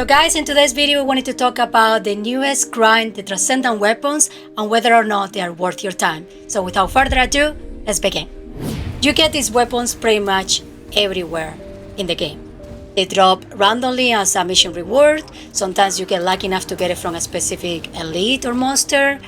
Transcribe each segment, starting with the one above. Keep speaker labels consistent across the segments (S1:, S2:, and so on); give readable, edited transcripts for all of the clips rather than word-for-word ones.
S1: So guys, in today's video we wanted to talk about the newest grind, the Transcendent Weapons, and whether or not they are worth your time. So without further ado, let's begin. You get these weapons pretty much everywhere in the game. They drop randomly as a mission reward. Sometimes you get lucky enough to get it from a specific elite or monster.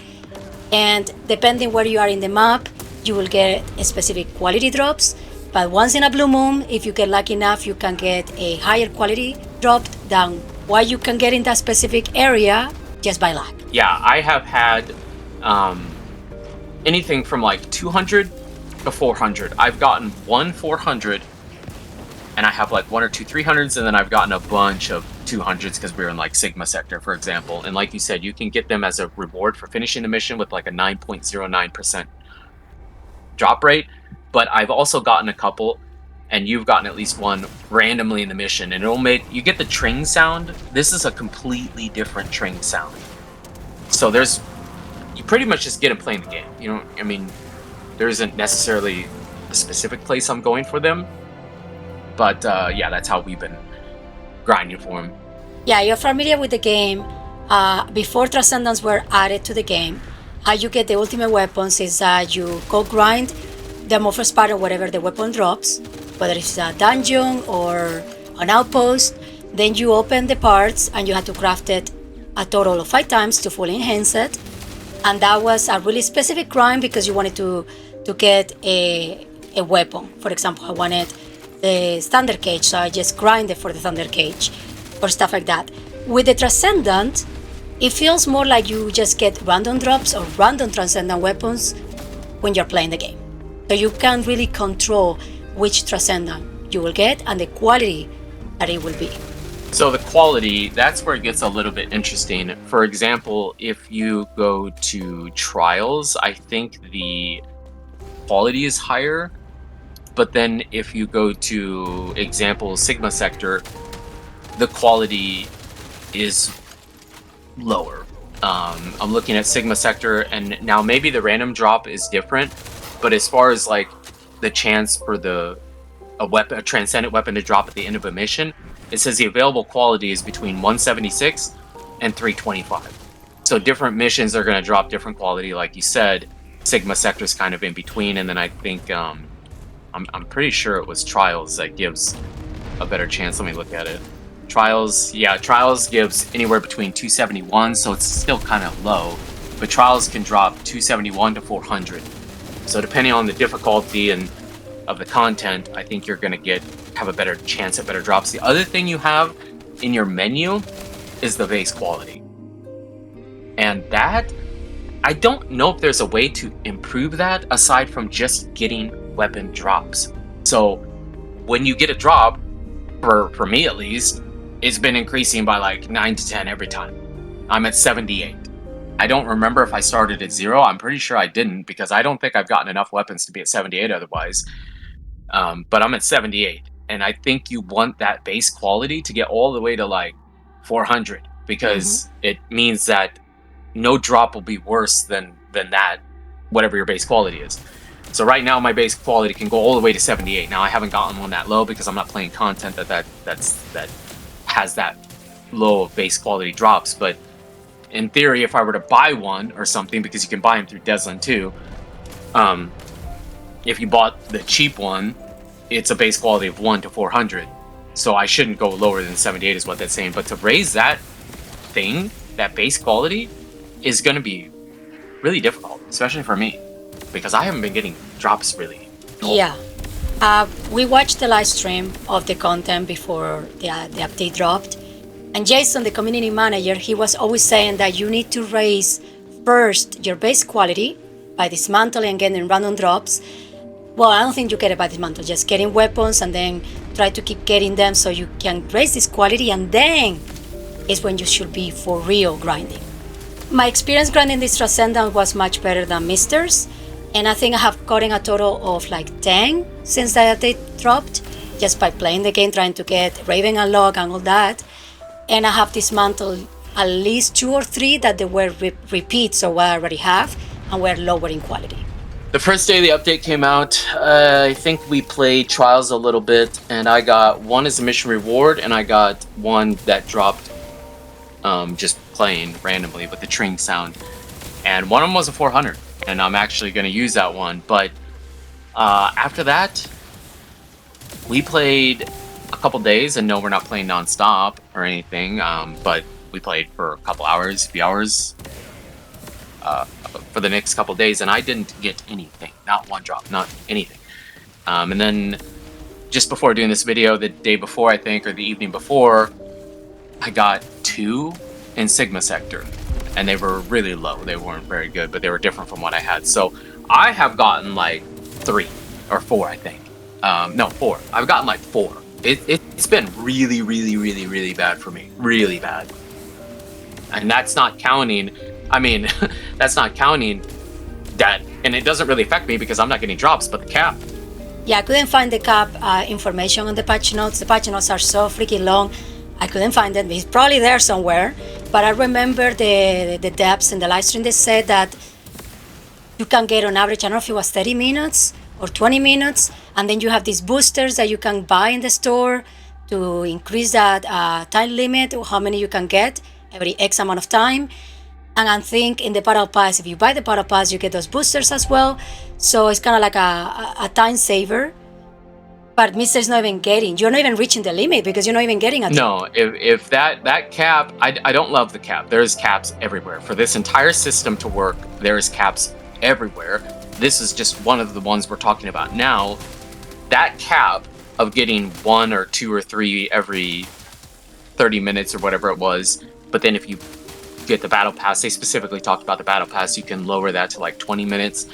S1: And depending where you are in the map, you will get a specific quality drops. But once in a blue moon, if you get lucky enough, you can get a higher quality dropped than what you can get in that specific area just by luck.
S2: Yeah, I have had anything from like 200 to 400. I've gotten one 400, and I have like one or two 300s, and then I've gotten a bunch of 200s because we were in like Sigma sector, for example. And like you said, you can get them as a reward for finishing the mission with like a 9.09% drop rate. But I've also gotten a couple, and you've gotten at least one randomly in the mission, and it'll make you get the tring sound. This is a completely different tring sound. So you pretty much just get them playing the game. You know, I mean, there isn't necessarily a specific place I'm going for them, but yeah, that's how we've been grinding for them.
S1: Yeah, you're familiar with the game. Before Transcendents were added to the game, how you get the ultimate weapons is that you go grind the first part of whatever the weapon drops, whether it's a dungeon or an outpost. Then you open the parts and you have to craft it a total of 5 times to fully enhance it. And that was a really specific grind because you wanted to get a weapon. For example, I wanted the Thunder Cage, so I just grinded for the Thunder Cage or stuff like that. With the Transcendent, it feels more like you just get random drops or random Transcendent weapons when you're playing the game. So you can really control which Transcendent you will get and the quality that it will be.
S2: So the quality, that's where it gets a little bit interesting. For example, if you go to Trials, I think the quality is higher. But then if you go to example Sigma sector, the quality is lower. I'm looking at Sigma sector, and now maybe the random drop is different. But as far as like the chance for a transcendent weapon to drop at the end of a mission, it says the available quality is between 176 and 325. So different missions are going to drop different quality, like you said. Sigma sector is kind of in between, and then I think I'm pretty sure it was Trials that gives a better chance. Let me look at it. Trials gives anywhere between 271, so it's still kind of low, but Trials can drop 271 to 400. So depending on the difficulty and of the content, I think you're going to have a better chance at better drops. The other thing you have in your menu is the base quality. And that, I don't know if there's a way to improve that aside from just getting weapon drops. So when you get a drop, for me at least, it's been increasing by like 9 to 10 every time. I'm at 78. I don't remember if I started at 0. I'm pretty sure I didn't, because I don't think I've gotten enough weapons to be at 78 otherwise. But I'm at 78, and I think you want that base quality to get all the way to like 400, because it means that no drop will be worse than that, whatever your base quality is. So right now my base quality can go all the way to 78. Now I haven't gotten one that low because I'm not playing content that has that low of base quality drops, but in theory, if I were to buy one or something, because you can buy them through Deslin too, if you bought the cheap one, it's a base quality of 1 to 400. So I shouldn't go lower than 78 is what that's saying. But to raise that thing, that base quality, is going to be really difficult, especially for me, because I haven't been getting drops really.
S1: Yeah. We watched the live stream of the content before the update dropped. And Jason, the community manager, he was always saying that you need to raise first your base quality by dismantling and getting random drops. Well, I don't think you get it by dismantle, just getting weapons and then try to keep getting them so you can raise this quality, and then is when you should be for real grinding. My experience grinding this Transcendent was much better than Mister's, and I think I have gotten a total of like 10 since the update dropped, just by playing the game, trying to get Raven and Log and all that. And I have dismantled at least 2 or 3 that they were repeats of what I already have and were lower in quality.
S2: The first day the update came out, I think we played Trials a little bit, and I got one as a mission reward, and I got one that dropped just playing randomly with the tring sound, and one of them was a 400, and I'm actually going to use that one. But after that, we played a couple days, and no, we're not playing nonstop or anything, but we played for a couple hours, few hours for the next couple days, and I didn't get anything, not one drop, not anything. And then just before doing this video, the day before, I think, or the evening before, I got 2 in Sigma Sector, and they were really low. They weren't very good, but they were different from what I had. So I have gotten like 3 or 4, I think. No, 4. I've gotten like 4. It's been really, really, really, really bad for me. Really bad. And that's not counting, I mean, that's not counting that, and it doesn't really affect me because I'm not getting drops, but the cap.
S1: Yeah, I couldn't find the cap information on the patch notes. The patch notes are so freaking long. I couldn't find it. It's probably there somewhere. But I remember the depths in the live stream. They said that you can get on average, I don't know if it was 30 minutes or 20 minutes. And then you have these boosters that you can buy in the store to increase that time limit, or how many you can get every X amount of time. And I think in the Battle Pass, if you buy the Battle Pass, you get those boosters as well. So it's kind of like a time saver. But Mister's not even getting, you're not even reaching the limit because you're not even getting a
S2: No, if that cap, I don't love the cap. There's caps everywhere. For this entire system to work, there's caps everywhere. This is just one of the ones we're talking about now. That cap of getting 1 or 2 or 3 every 30 minutes or whatever it was, but then if you get the Battle Pass, they specifically talked about the Battle Pass, you can lower that to like 20 minutes.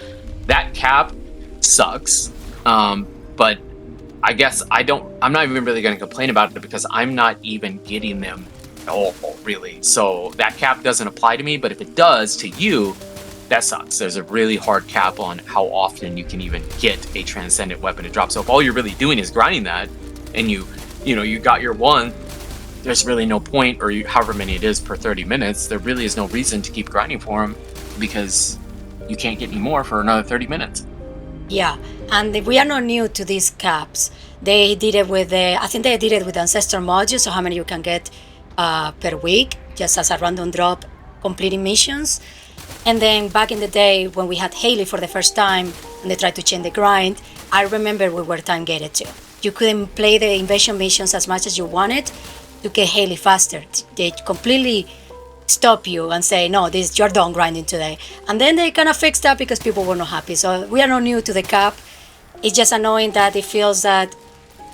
S2: That cap sucks, but I guess I'm not even really going to complain about it because I'm not even getting them at all, really. So that cap doesn't apply to me, but if it does to you, that sucks. There's a really hard cap on how often you can even get a Transcendent Weapon to drop. So if all you're really doing is grinding that, and you got your 1, there's really no point, or however many it is per 30 minutes, there really is no reason to keep grinding for them because you can't get any more for another 30 minutes.
S1: Yeah, and we are not new to these caps. They did it with I think they did it with Ancestor modules, so how many you can get per week, just as a random drop completing missions. And then back in the day when we had Haley for the first time and they tried to change the grind, I remember we were time gated too. You couldn't play the invasion missions as much as you wanted to get Haley faster. They completely stop you and say, no, you're done grinding today. And then they kind of fixed that because people were not happy. So we are not new to the cap. It's just annoying that it feels that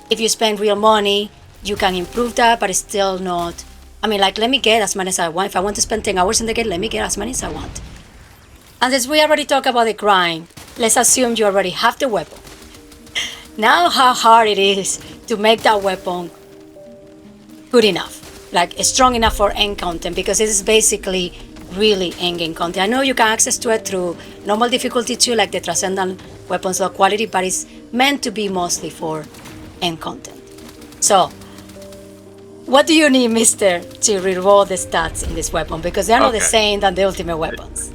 S1: if you spend real money, you can improve that, but it's still not. I mean, like, let me get as many as I want. If I want to spend 10 hours in the game, let me get as many as I want. And as we already talked about the grind, let's assume you already have the weapon. Now how hard it is to make that weapon good enough, like strong enough for end content, because it is basically really end game content. I know you can access to it through normal difficulty too, like the Transcendent Weapons low quality, but it's meant to be mostly for end content. So what do you need, Mister, to reroll the stats in this weapon? Because they're not the same than the ultimate weapons.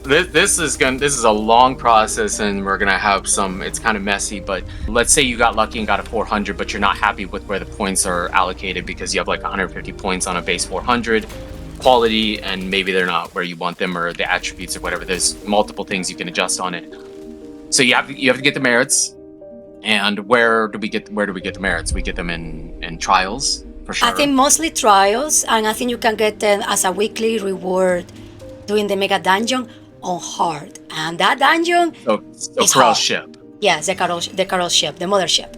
S2: This is a long process, and we're gonna have some. It's kind of messy, but let's say you got lucky and got a 400, but you're not happy with where the points are allocated because you have like 150 points on a base 400 quality, and maybe they're not where you want them, or the attributes or whatever. There's multiple things you can adjust on it. So you have to get the merits. And where do we get the merits? We get them in trials for sure.
S1: I think mostly trials, and I think you can get them as a weekly reward doing the mega dungeon on hard, and that dungeon is
S2: Corel's ship.
S1: Yes, the Corel ship, the mothership.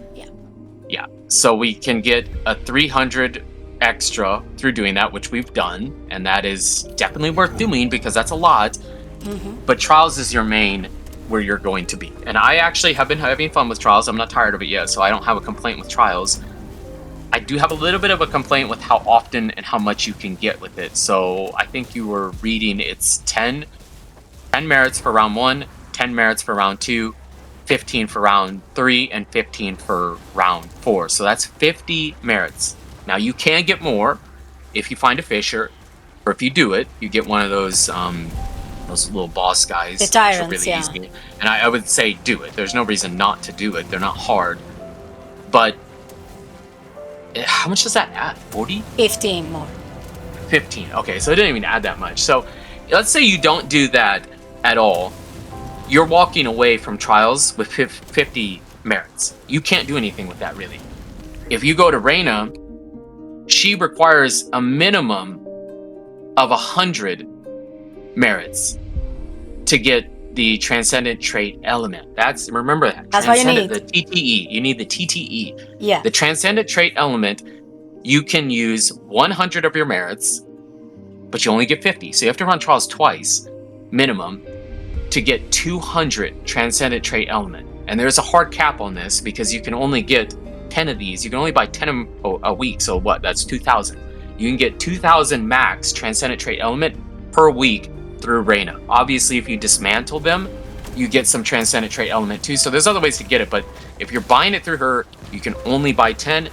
S2: Yeah. So we can get a 300 extra through doing that, which we've done, and that is definitely worth doing because that's a lot. Mm-hmm. But trials is your main where you're going to be, and I actually have been having fun with trials. I'm not tired of it yet, so I don't have a complaint with trials. I do have a little bit of a complaint with how often and how much you can get with it. So I think you were reading it's 10 merits for round 1, 10 merits for round 2, 15 for round 3, and 15 for round 4. So that's 50 merits. Now you can get more if you find a fisher, or if you do it, you get one of those little boss guys.
S1: The tyrants,
S2: really easy. And I would say do it. There's no reason not to do it. They're not hard. But how much does that add? 40?
S1: 15 more.
S2: 15. Okay, so it didn't even add that much. So let's say you don't do that at all. You're walking away from trials with 50 merits. You can't do anything with that, really. If you go to Reyna, she requires a minimum of 100 merits to get the Transcendent Trait Element. Remember that.
S1: That's what you need.
S2: The TTE. You need the TTE.
S1: Yeah.
S2: The Transcendent Trait Element, you can use 100 of your merits, but you only get 50. So you have to run trials twice, minimum, to get 200 Transcendent Trait Element. And there's a hard cap on this because you can only get 10 of these. You can only buy 10 a week. So what? That's 2,000. You can get 2,000 max Transcendent Trait Element per week through Reyna. Obviously, if you dismantle them, you get some Transcendent Trait Element too. So there's other ways to get it, but if you're buying it through her, you can only buy 10,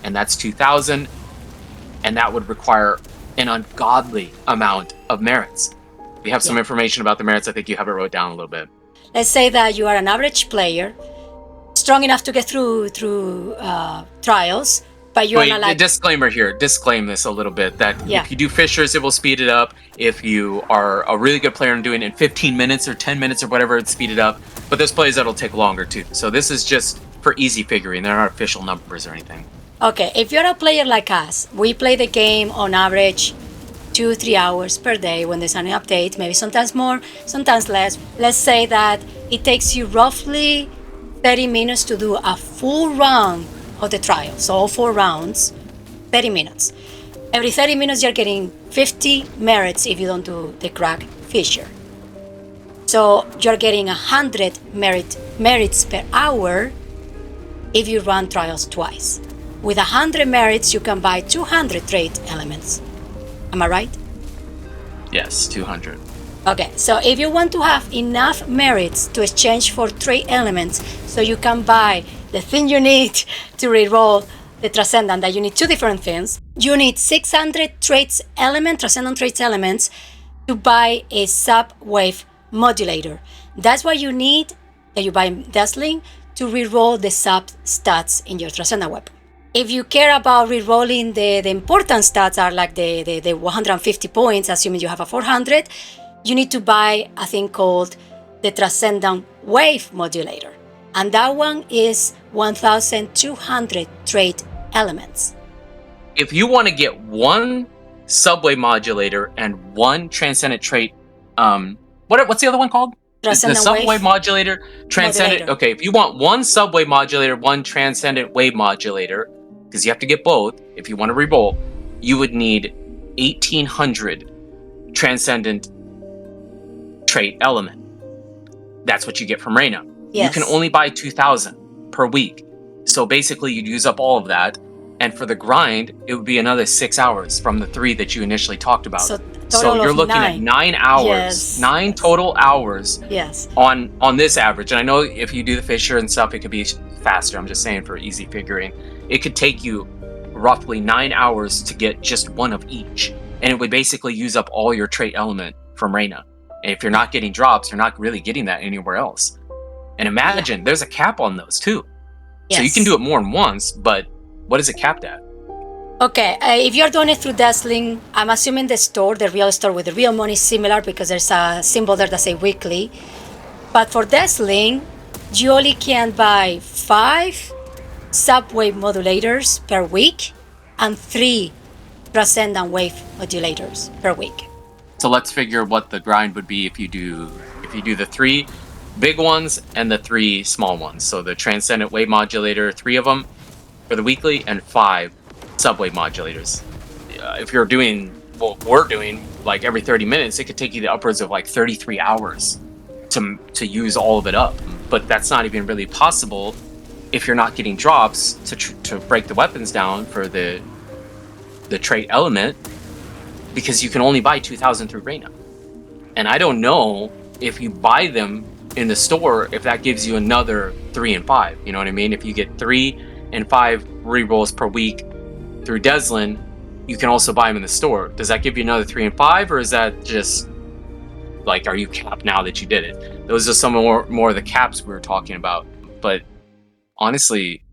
S2: and that's 2,000, and that would require an ungodly amount of merits. We have some information about the merits. I think you have it wrote down a little bit.
S1: Let's say that you are an average player, strong enough to get through trials, but you're not like...
S2: Disclaimer here. Disclaim this a little bit, that if you do Fishers, it will speed it up. If you are a really good player and doing it in 15 minutes or 10 minutes or whatever, it's speed it up. But there's plays that'll take longer too. So this is just for easy figuring. They're not official numbers or anything.
S1: Okay, if you're a player like us, we play the game on average 2-3 hours per day when there's an update, maybe sometimes more, sometimes less. Let's say that it takes you roughly 30 minutes to do a full round of the trial. So all 4 rounds, 30 minutes. Every 30 minutes you're getting 50 merits if you don't do the crack Fisher. So you're getting 100 merits per hour if you run trials twice. With 100 merits, you can buy 200 trait elements. Am I right?
S2: Yes, 200.
S1: Okay, so if you want to have enough merits to exchange for trait elements, so you can buy the thing you need to reroll the Transcendent, that you need 2 different things. You need 600 Transcendent traits elements to buy a sub-wave modulator. That's what you need, that you buy Dazzling, to reroll the sub-stats in your Transcendent weapon. If you care about rerolling the important stats are like the 150 points, assuming you have a 400, you need to buy a thing called the Transcendent Wave Modulator. And that one is 1,200 trait elements.
S2: If you want to get 1 subway modulator and 1 transcendent trait, what's the other one called? The subway modulator, transcendent. Okay, if you want 1 subway modulator, 1 transcendent wave modulator, because you have to get both if you want to reroll, you would need 1,800 transcendent trait element. That's what you get from Reyna.
S1: Yes.
S2: You can only buy 2,000 per week. So basically you'd use up all of that. And for the grind, it would be another 6 hours from the 3 that you initially talked about. So you're looking at 9 hours, 9 total hours on this average. And I know if you do the Fisher and stuff, it could be faster. I'm just saying for easy figuring. It could take you roughly 9 hours to get just 1 of each. And it would basically use up all your trait element from Reyna. And if you're not getting drops, you're not really getting that anywhere else. And imagine, there's a cap on those too.
S1: Yes.
S2: So you can do it more than once, but what is it capped at?
S1: Okay, if you're doing it through Dazzling, I'm assuming the store, the real store with the real money is similar because there's a symbol there that says weekly. But for Dazzling, you only can buy 5 sub-wave modulators per week and 3 Transcendent wave modulators per week.
S2: So let's figure what the grind would be if you do the 3 big ones and the 3 small ones. So the Transcendent wave modulator, 3 of them for the weekly, and 5 subwave modulators. If you're doing what we're doing, like every 30 minutes, it could take you to upwards of like 33 hours to use all of it up. But that's not even really possible if you're not getting drops to break the weapons down for the trait element, because you can only buy 2,000 through Reyna. And I don't know if you buy them in the store, if that gives you another 3 and 5. You know what I mean? If you get 3 and 5 rerolls per week through Deslin, you can also buy them in the store. Does that give you another 3 and 5, or is that just like, are you capped now that you did it? Those are some more of the caps we were talking about. But honestly,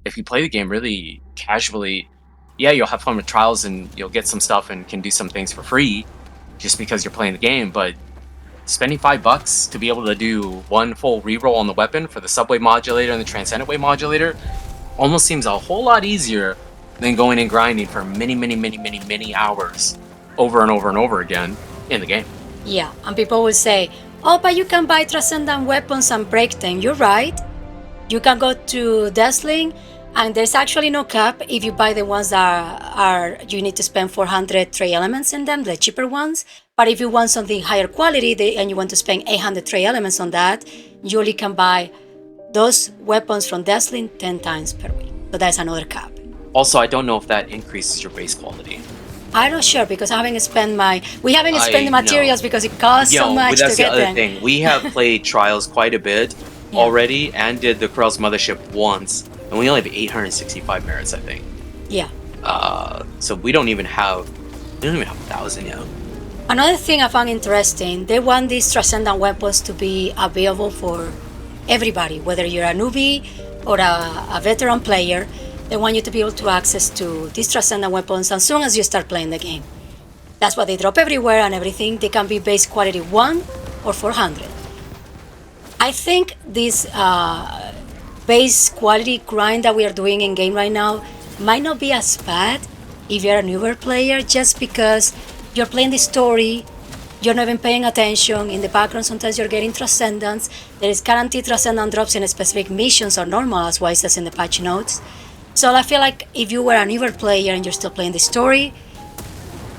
S2: if you play the game really casually, yeah, you'll have fun with trials and you'll get some stuff and can do some things for free just because you're playing the game. But spending $5 to be able to do one full reroll on the weapon for the subwave modulator and the transcendent wave modulator almost seems a whole lot easier than going and grinding for many hours over and over and over again in the game.
S1: Yeah, and people will say, oh, but you can buy Transcendent Weapons and break them. You're right. You can go to Deathling, and there's actually no cap if you buy the ones that are you need to spend 400 trade elements in them, the cheaper ones. But if you want something higher quality and you want to spend 800 trade elements on that, you only can buy those weapons from Deathling 10 times per week. So that's another cap.
S2: Also, I don't know if that increases your base quality.
S1: I'm not sure because I haven't spent the materials because it costs so much to get them.
S3: That's the other thing. We have played Trials quite a bit already and did the Krell's Mothership once, and we only have 865 merits, I think.
S1: Yeah.
S3: So we don't even have 1,000 yet.
S1: Another thing I found interesting, they want these Transcendent Weapons to be available for everybody, whether you're a newbie or a veteran player. They want you to be able to access to these Transcendent Weapons as soon as you start playing the game. That's why they drop everywhere and everything. They can be base quality 1 or 400. I think this base quality grind that we are doing in game right now might not be as bad if you're a newer player, just because you're playing the story, you're not even paying attention. In the background, sometimes you're getting Transcendents. There is guaranteed Transcendent drops in specific missions or normal, as well as in the patch notes. So I feel like if you were a newer player and you're still playing the story,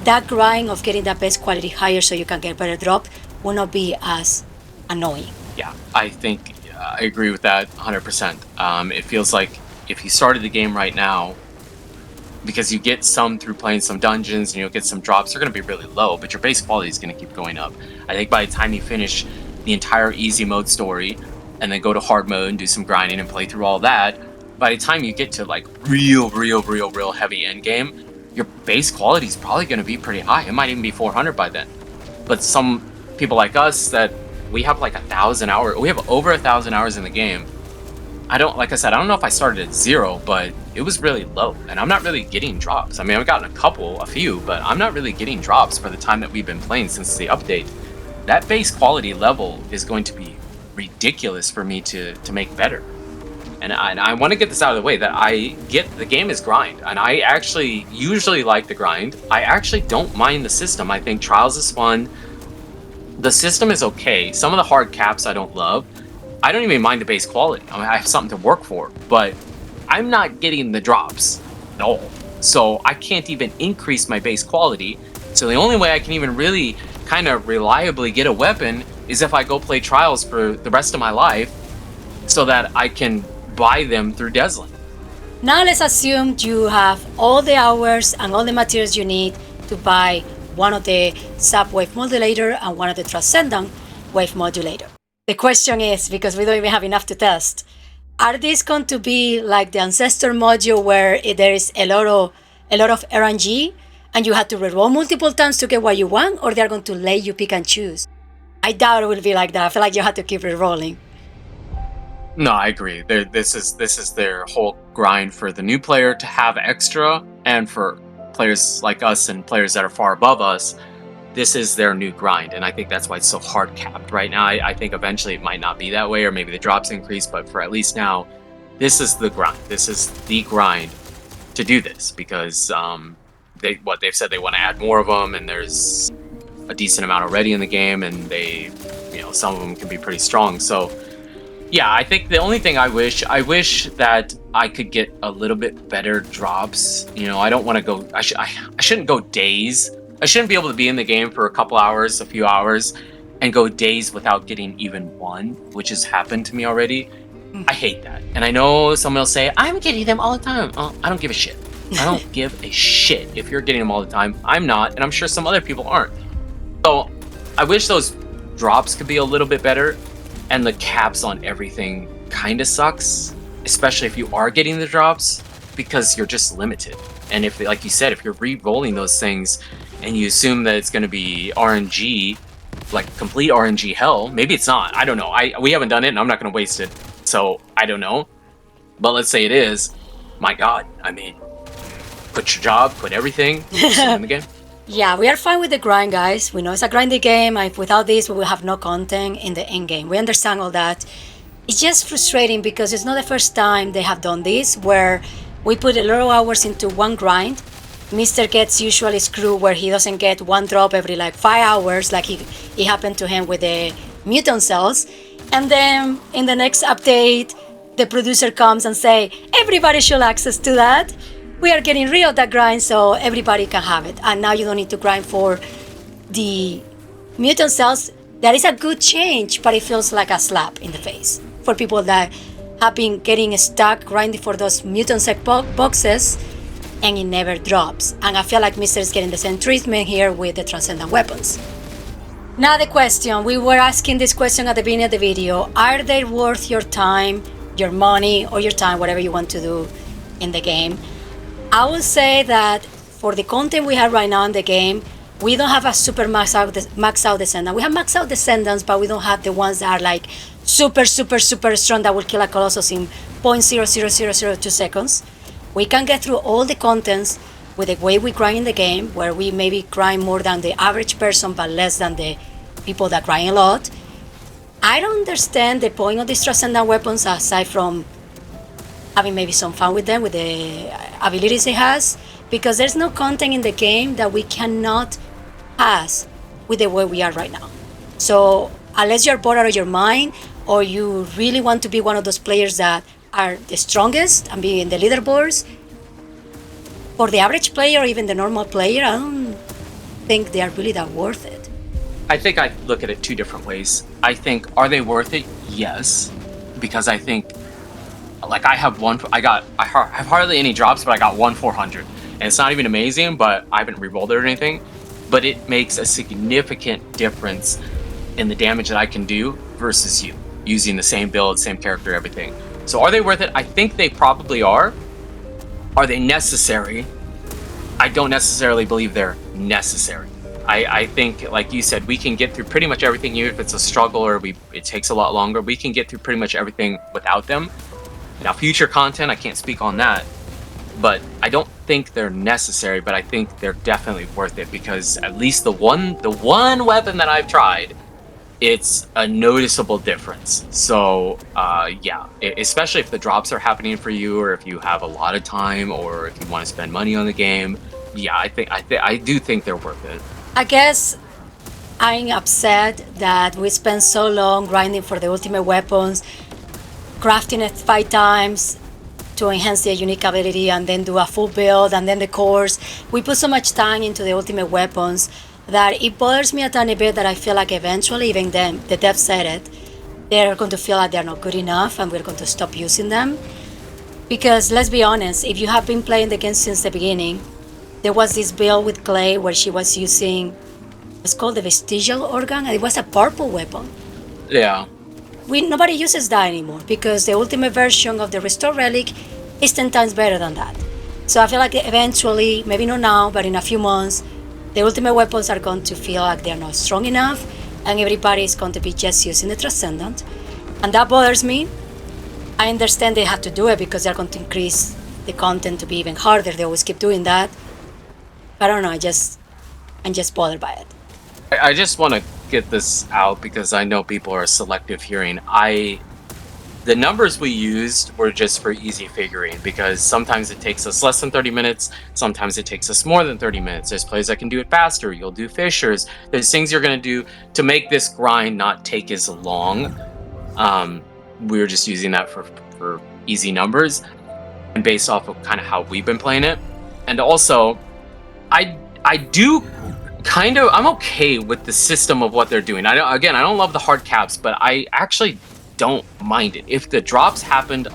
S1: that grind of getting that best quality higher so you can get better drop will not be as annoying.
S2: Yeah, I think I agree with that 100%. It feels like if you started the game right now, because you get some through playing some dungeons and you'll get some drops, they're going to be really low, but your base quality is going to keep going up. I think by the time you finish the entire easy mode story and then go to hard mode and do some grinding and play through all that, by the time you get to like real heavy end game, your base quality is probably going to be pretty high. It might even be 400 by then. But some people like us that we have like 1,000 hours, we have over 1,000 hours in the game. Like I said, I don't know if I started at 0, but it was really low and I'm not really getting drops. I mean, I've gotten a few, but I'm not really getting drops for the time that we've been playing since the update. That base quality level is going to be ridiculous for me to make better. And I want to get this out of the way, that I get the game is grind, and I actually usually like the grind. I actually don't mind the system. I think Trials is fun. The system is okay. Some of the hard caps I don't love. I don't even mind the base quality. I mean, I have something to work for, but I'm not getting the drops at all. So I can't even increase my base quality. So the only way I can even really kind of reliably get a weapon is if I go play Trials for the rest of my life so that I can buy them through Deathling.
S1: Now let's assume you have all the hours and all the materials you need to buy one of the sub wave modulator and one of the Transcendent wave modulator. The question is, because we don't even have enough to test, are these going to be like the Ancestor module where there is a lot of RNG and you have to reroll multiple times to get what you want, or they're going to let you pick and choose? I doubt it will be like that. I feel like you have to keep rerolling.
S2: No, I agree. This is their whole grind for the new player to have extra, and for players like us and players that are far above us, this is their new grind. And I think that's why it's so hard capped right now. I think eventually it might not be that way, or maybe the drops increase, but for at least now, this is the grind. This is the grind to do this, because they've said they want to add more of them, and there's a decent amount already in the game, and some of them can be pretty strong. So yeah, I think the only thing I wish that I could get a little bit better drops. I don't want to go, I shouldn't go days. I shouldn't be able to be in the game for a few hours, and go days without getting even one, which has happened to me already. I hate that. And I know someone will say, I'm getting them all the time. Oh, I don't give a shit. I don't give a shit if you're getting them all the time. I'm not, and I'm sure some other people aren't. So I wish those drops could be a little bit better. And the caps on everything kind of sucks, especially if you are getting the drops, because you're just limited. And if, like you said, if you're re-rolling those things and you assume that it's going to be RNG, like complete RNG hell, maybe it's not. I don't know. We haven't done it, and I'm not going to waste it. So I don't know. But let's say it is. My God, I mean, quit your job, quit everything, just win the game.
S1: Yeah, we are fine with the grind, guys. We know it's a grindy game. And without this, we will have no content in the end game. We understand all that. It's just frustrating because it's not the first time they have done this, where we put a lot of hours into one grind. Mr. gets usually screwed where he doesn't get one drop every like 5 hours, like it happened to him with the mutant cells. And then in the next update, the producer comes and say, everybody should access to that. We are getting rid of that grind so everybody can have it. And now you don't need to grind for the mutant cells. That is a good change, but it feels like a slap in the face for people that have been getting stuck grinding for those mutant sec boxes and it never drops. And I feel like Mr. is getting the same treatment here with the Transcendent Weapons. Now the question, we were asking this question at the beginning of the video, are they worth your time, your money, or your time, whatever you want to do in the game? I would say that for the content we have right now in the game, we don't have a super max out Descendant. We have max out Descendants, but we don't have the ones that are like super strong that will kill a Colossus in 0.00002 seconds. We can get through all the contents with the way we grind in the game, where we maybe grind more than the average person, but less than the people that grind a lot. I don't understand the point of these Transcendent Weapons aside from having maybe some fun with them, with the abilities it has, because there's no content in the game that we cannot pass with the way we are right now. So unless you're bored out of your mind, or you really want to be one of those players that are the strongest and be in the leaderboards, for the average player or even the normal player, I don't think they are really that worth it.
S2: I think I look at it two different ways. I think, are they worth it? Yes, because I think, like I have hardly any drops, but I got 400, and it's not even amazing, but I haven't rerolled it or anything. But it makes a significant difference in the damage that I can do versus you using the same build, same character, everything. So are they worth it? I think they probably are. Are they necessary? I don't necessarily believe they're necessary. I think, like you said, we can get through pretty much everything, even if it's a struggle or it takes a lot longer. We can get through pretty much everything without them. Now, future content, I can't speak on that, but I don't think they're necessary. But I think they're definitely worth it, because at least the one weapon that I've tried, it's a noticeable difference. So yeah, especially if the drops are happening for you, or if you have a lot of time, or if you want to spend money on the game. Yeah, I do think they're worth it.
S1: I guess I'm upset that we spent so long grinding for the ultimate weapons, crafting it 5 times to enhance their unique ability, and then do a full build, and then the cores. We put so much time into the ultimate weapons that it bothers me a tiny bit that I feel like eventually, even them, the devs said it, they're going to feel like they're not good enough and we're going to stop using them. Because let's be honest, if you have been playing the game since the beginning, there was this build with Clay where she was using, it's called the Vestigial Organ, and it was a purple weapon.
S2: Yeah.
S1: Nobody uses that anymore because the ultimate version of the Restore Relic is 10 times better than that. So I feel like eventually, maybe not now, but in a few months, the ultimate weapons are going to feel like they're not strong enough, and everybody is going to be just using the Transcendent. And that bothers me. I understand they have to do it because they're going to increase the content to be even harder. They always keep doing that. I don't know, I'm just bothered by it.
S2: I just want to get this out because I know people are selective hearing. The numbers we used were just for easy figuring, because sometimes it takes us less than 30 minutes, sometimes it takes us more than 30 minutes. There's plays that can do it faster, you'll do fissures, there's things you're going to do to make this grind not take as long. We were just using that for easy numbers and based off of kind of how we've been playing it. And also, I do kind of, I'm okay with the system of what they're doing. I don't love the hard caps, but I actually don't mind it. If the drops happened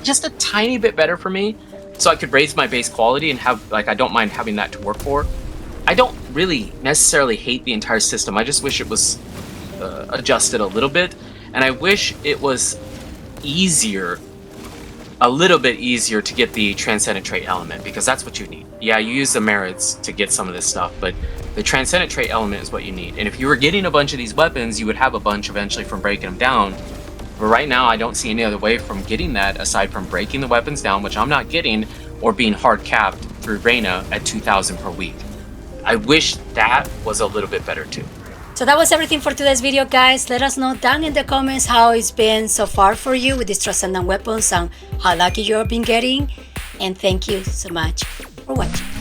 S2: just a tiny bit better for me, so I could raise my base quality and have, like, I don't mind having that to work for. I don't really necessarily hate the entire system. I just wish it was adjusted a little bit, and I wish it was easier, a little bit easier to get the Transcendent trait element, because that's what you need. Yeah, you use the merits to get some of this stuff, but the Transcendent trait element is what you need. And if you were getting a bunch of these weapons, you would have a bunch eventually from breaking them down. But right now, I don't see any other way from getting that aside from breaking the weapons down, which I'm not getting, or being hard capped through Reina at 2,000 per week. I wish that was a little bit better too.
S1: So that was everything for today's video, guys. Let us know down in the comments how it's been so far for you with these Transcendent Weapons and how lucky you've been getting. And thank you so much for watching.